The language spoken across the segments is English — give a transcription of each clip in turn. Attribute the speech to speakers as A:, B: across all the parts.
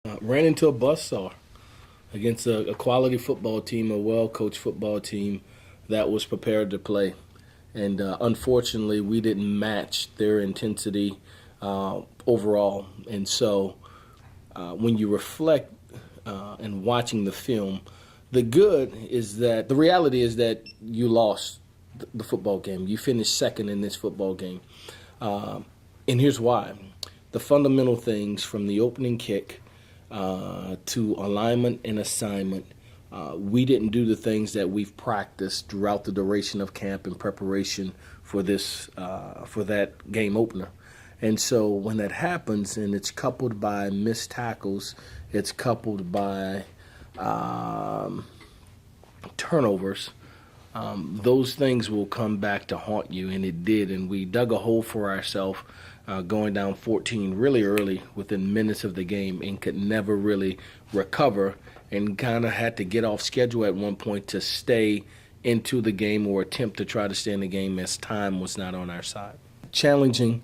A: Ran into a buzzsaw against a quality football team, a well-coached football team that was prepared to play. And unfortunately, we didn't match their intensity overall. And so when you reflect and watching the film, the reality is that you lost the football game. You finished second in this football game. And here's why. The fundamental things from the opening kick to alignment and assignment, we didn't do the things that we've practiced throughout the duration of camp in preparation for that game opener. And so when that happens and it's coupled by missed tackles, it's coupled by turnovers, those things will come back to haunt you, and it did. And we dug a hole for ourselves going down 14 really early within minutes of the game and could never really recover and kind of had to get off schedule at one point to stay into the game or attempt to try to stay in the game as time was not on our side. Challenging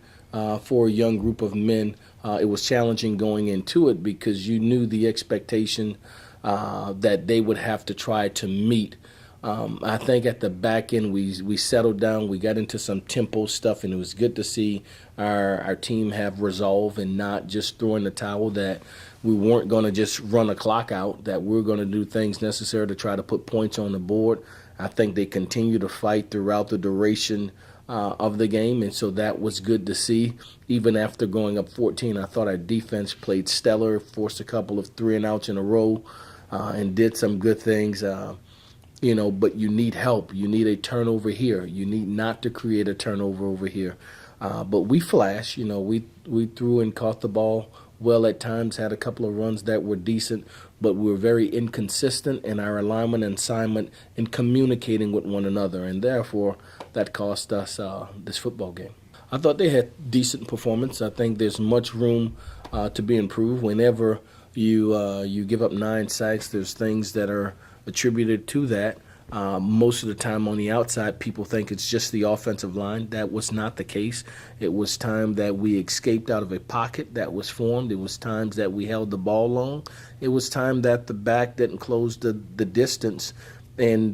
A: for a young group of men. It was challenging going into it because you knew the expectation that they would have to try to meet. I think at the back end we settled down. We got into some tempo stuff, and it was good to see our team have resolve and not just throw in the towel, that we weren't going to just run a clock out, that we're going to do things necessary to try to put points on the board. I think they continue to fight throughout the duration of the game, and so that was good to see. Even after going up 14, I thought our defense played stellar, forced a couple of 3-and-outs in a row, and did some good things. But you need help. You need a turnover here. You need not to create a turnover over here. But we flashed. We threw and caught the ball well at times, had a couple of runs that were decent, but we were very inconsistent in our alignment and assignment in communicating with one another, and therefore that cost us this football game. I thought they had decent performance. I think there's much room to be improved. Whenever you give up 9 sacks, there's things that are attributed to that. Most of the time on the outside, people think it's just the offensive line. That was not the case. It was time that we escaped out of a pocket that was formed. It was times that we held the ball long. It was time that the back didn't close the distance and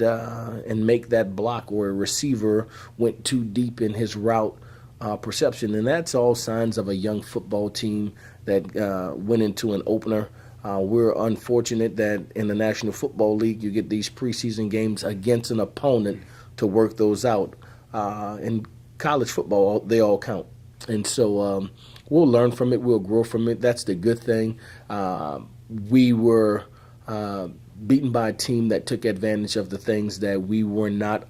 A: make that block, or a receiver went too deep in his route perception. And that's all signs of a young football team that went into an opener. We're unfortunate that in the National Football League, you get these preseason games against an opponent to work those out. In college football, they all count. And so we'll learn from it. We'll grow from it. That's the good thing. We were beaten by a team that took advantage of the things that we were not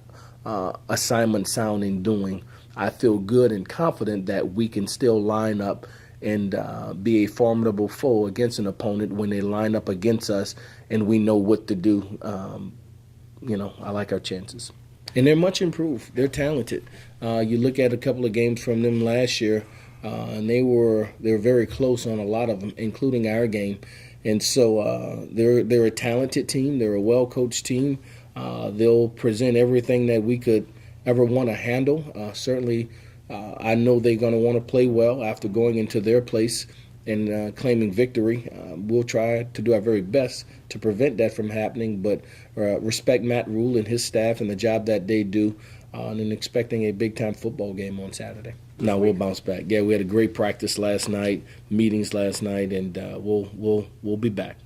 A: assignment sound in doing. I feel good and confident that we can still line up and be a formidable foe against an opponent when they line up against us and we know what to do. I like our chances. And they're much improved. They're talented. You look at a couple of games from them last year, and they were very close on a lot of them, including our game. And so they're a talented team. They're a well-coached team. They'll present everything that we could ever want to handle. Certainly, I know they're going to want to play well after going into their place and claiming victory. We'll try to do our very best to prevent that from happening, but respect Matt Rule and his staff and the job that they do, and expecting a big-time football game on Saturday. Now we'll bounce back. Yeah, we had a great practice last night, meetings last night, and we'll be back.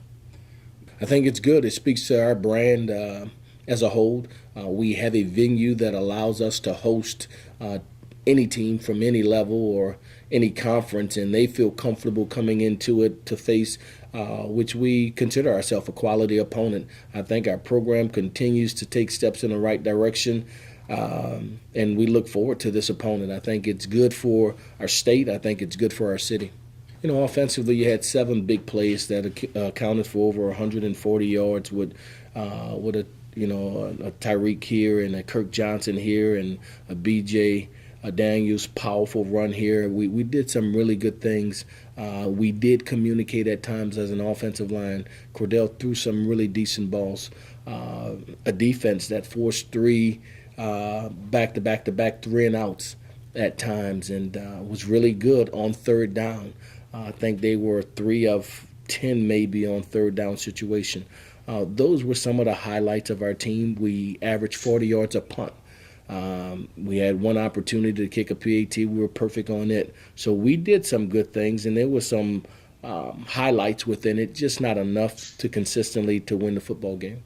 A: I think it's good. It speaks to our brand as a whole. We have a venue that allows us to host any team from any level or any conference, and they feel comfortable coming into it to face which we consider ourselves a quality opponent. I think our program continues to take steps in the right direction, and we look forward to this opponent. I think it's good for our state. I think it's good for our city. Offensively, you had 7 big plays that accounted for over 140 yards with a Tyreek here and a Kirk Johnson here and a BJ Daniels' powerful run here. We did some really good things. We did communicate at times as an offensive line. Cordell threw some really decent balls. A defense that forced 3 back-to-back 3-and-outs at times and was really good on third down. I think they were 3 of 10 maybe on third down situation. Those were some of the highlights of our team. We averaged 40 yards a punt. We had one opportunity to kick a PAT. We were perfect on it. So we did some good things, and there were some highlights within it, just not enough to consistently to win the football game.